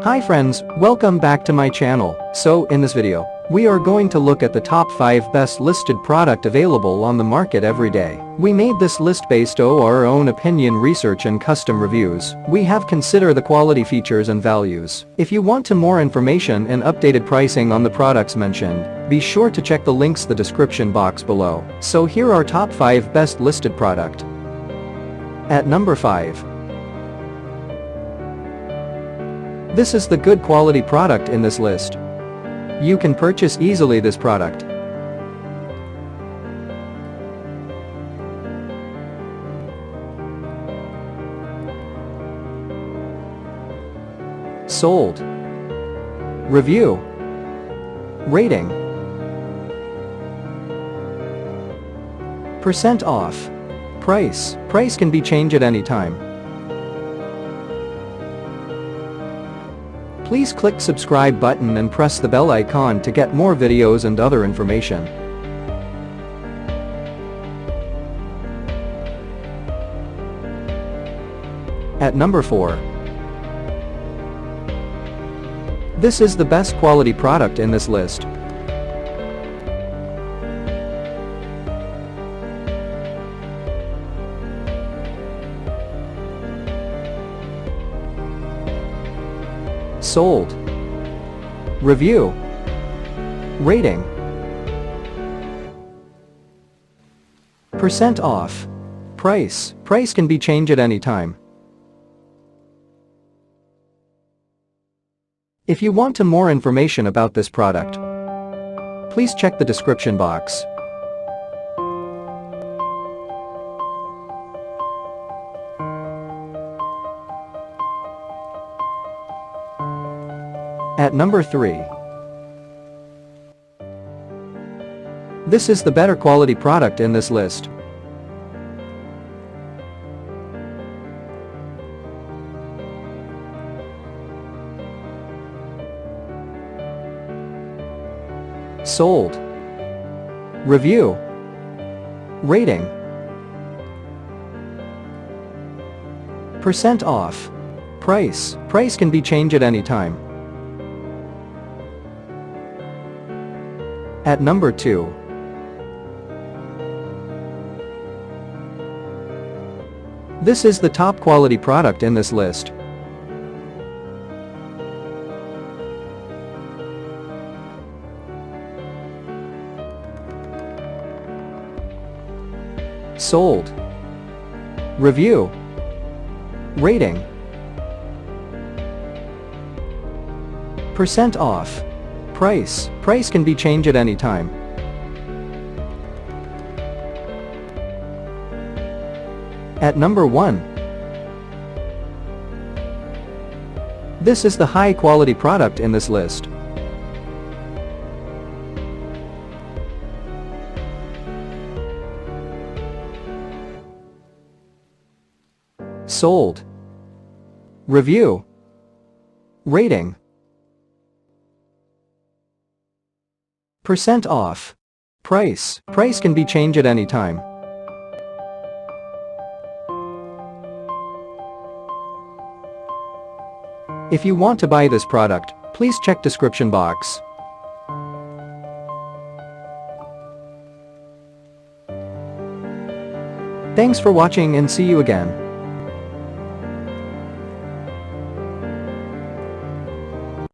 Hi friends, welcome back to my channel. So in this video, we are going to look at the top 5 best listed product available on the market every day. We made this list based on our own opinion, research and custom reviews. We have considered the quality, features and values. If you want more information and updated pricing on the products mentioned, be sure to check the links in the description box below. So here are top 5 best listed product. At number 5. This is the good quality product in this list. You can purchase easily this product. Sold. Review. Rating. Percent off. Price. Price can be changed at any time. Please click subscribe button and press the bell icon to get more videos and other information. At number 4. This is the best quality product in this list. Sold. Review. Rating. Percent off. Price. Price can be changed at any time. If you want more information about this product, please check the description box. At number 3. This is the better quality product in this list. Sold. Review. Rating. Percent off. Price. Price can be changed at any time. At number 2. This is the top quality product in this list. Sold. Review. Rating. Percent off. Price. Price can be changed at any time. At number 1. This is the high quality product in this list. Sold. Review. Rating. Percent off. Price. Price can be changed at any time. If you want to buy this product, please check description box. Thanks for watching and see you again.